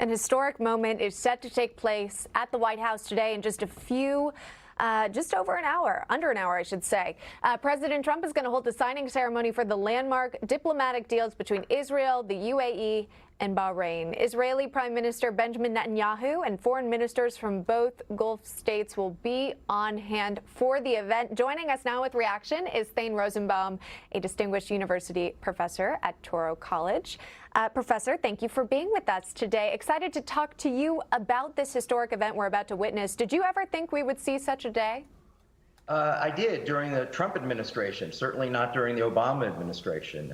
An historic moment is set to take place at the White House today in just over an hour, under an hour, I should say. President Trump is going to hold the signing ceremony for the landmark diplomatic deals between Israel, the UAE, and Bahrain. Israeli Prime Minister Benjamin Netanyahu and foreign ministers from both Gulf states will be on hand for the event. Joining us now with reaction is Thane Rosenbaum, a distinguished university professor at Touro College. Professor, thank you for being with us today. Excited to talk to you about this historic event we're about to witness. Did you ever think we would see such a day? I did during the Trump administration, certainly not during the Obama administration.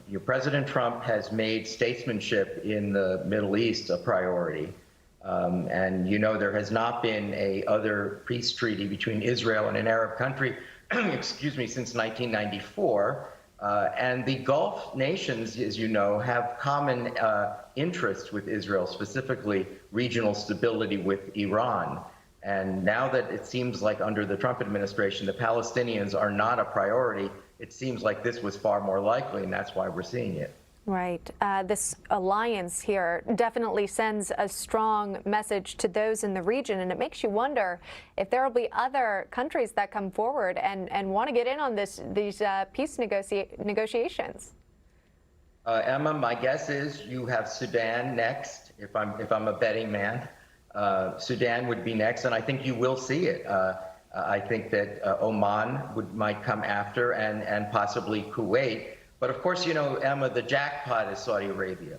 Your President Trump has made statesmanship in the Middle East a priority. And you know there has not been a other peace treaty between Israel and an Arab country, excuse me, since 1994. And the Gulf nations, as you know, have common interests with Israel, specifically regional stability with Iran. And now that it seems like under the Trump administration, the Palestinians are not a priority, it seems like this was far more likely, and that's why we're seeing it. Right. This alliance here definitely sends a strong message to those in the region, and it makes you wonder if there will be other countries that come forward and want to get in on these peace negotiations. Emma, my guess is you have Sudan next, if I'm a betting man. Sudan would be next, and I think you will see it. I think that Oman might come after, and possibly Kuwait. But of course, you know, Emma, the jackpot is Saudi Arabia.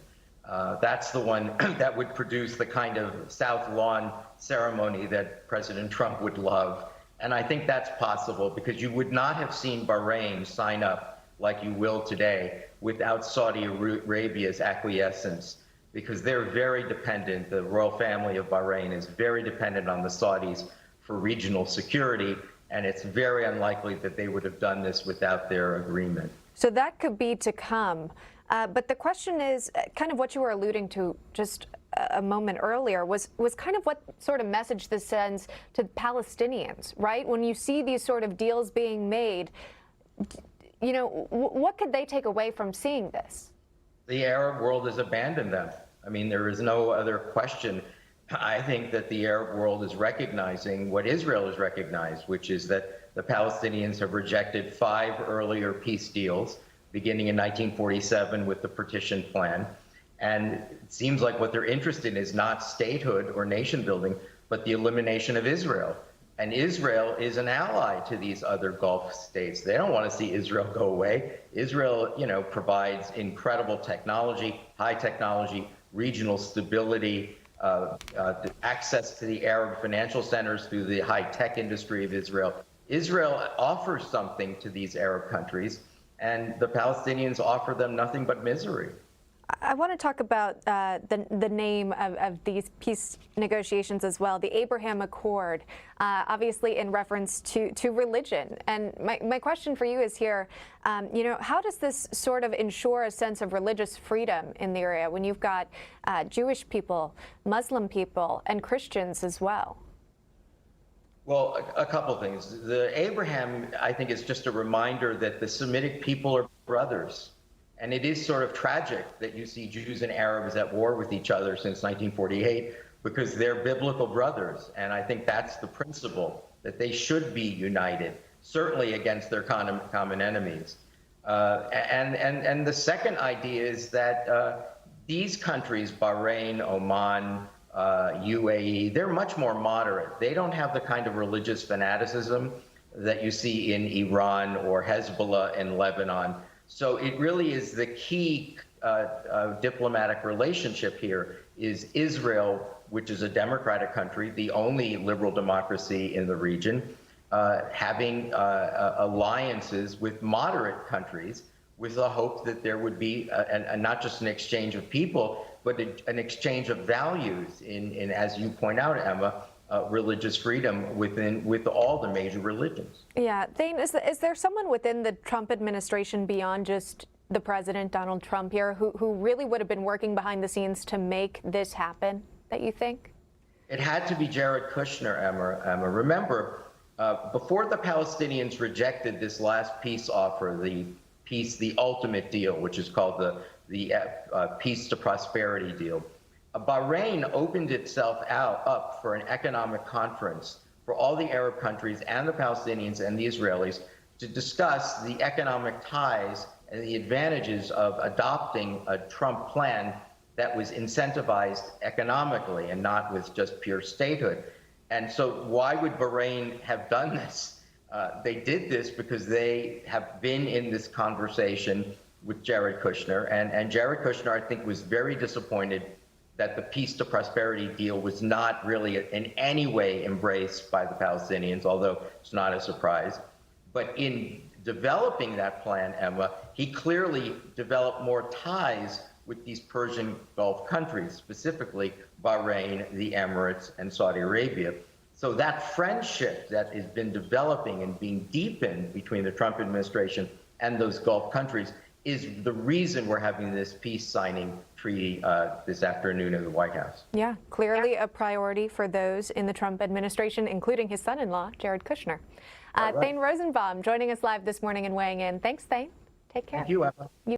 That's the one that would produce the kind of South Lawn ceremony that President Trump would love. And I think that's possible because you would not have seen Bahrain sign up like you will today without Saudi Arabia's acquiescence, because they're very dependent. The royal family of Bahrain is very dependent on the Saudis for regional security, and it's very unlikely that they would have done this without their agreement. So that could be to come. But the question is kind of what you were alluding to just a moment earlier was kind of what sort of message this sends to Palestinians, right? When you see these sort of deals being made, you know, what could they take away from seeing this? The Arab world has abandoned them. I mean, there is no other question. I think that the Arab world is recognizing what Israel has recognized, which is that the Palestinians have rejected 5 earlier peace deals, beginning in 1947 with the partition plan. And it seems like what they're interested in is not statehood or nation building, but the elimination of Israel. And Israel is an ally to these other Gulf states. They don't want to see Israel go away. Israel, you know, provides incredible technology, high technology, regional stability, access to the Arab financial centers through the high-tech industry of Israel. Israel offers something to these Arab countries, and the Palestinians offer them nothing but misery. I want to talk about the name of these peace negotiations as well, the Abraham Accord, obviously in reference to religion. And my question for you is here, you know, how does this sort of ensure a sense of religious freedom in the area when you've got Jewish people, Muslim people, and Christians as well? Well, a couple things. The Abraham, I think, is just a reminder that the Semitic people are brothers. And it is sort of tragic that you see Jews and Arabs at war with each other since 1948 because they're biblical brothers. And I think that's the principle, that they should be united, certainly against their common enemies. And the second idea is that these countries, Bahrain, Oman, UAE, they're much more moderate. They don't have the kind of religious fanaticism that you see in Iran or Hezbollah in Lebanon. So it really is the key diplomatic relationship here is Israel, which is a democratic country, the only liberal democracy in the region, having alliances with moderate countries with the hope that there would be not just an exchange of people, but an exchange of values in, as you point out, Emma, religious freedom with all the major religions. Yeah, Thane, is there someone within the Trump administration beyond just the president, Donald Trump here, who really would have been working behind the scenes to make this happen, that you think? It had to be Jared Kushner, Emma. Remember, before the Palestinians rejected this last peace offer, the ultimate deal, which is called the Peace to Prosperity deal, Bahrain opened itself up for an economic conference for all the Arab countries and the Palestinians and the Israelis to discuss the economic ties and the advantages of adopting a Trump plan that was incentivized economically and not with just pure statehood. And so why would Bahrain have done this? They did this because they have been in this conversation with Jared Kushner, and Jared Kushner, I think, was very disappointed that the peace to prosperity deal was not really in any way embraced by the Palestinians, although it's not a surprise. But in developing that plan, Emma, he clearly developed more ties with these Persian Gulf countries, specifically Bahrain, the Emirates, and Saudi Arabia. So that friendship that has been developing and being deepened between the Trump administration and those Gulf countries is the reason we're having this peace signing treaty this afternoon in the White House. Yeah, clearly a priority for those in the Trump administration, including his son-in-law, Jared Kushner. Right. Thane Rosenbaum joining us live this morning and weighing in. Thanks, Thane. Take care. Thank you, Emma.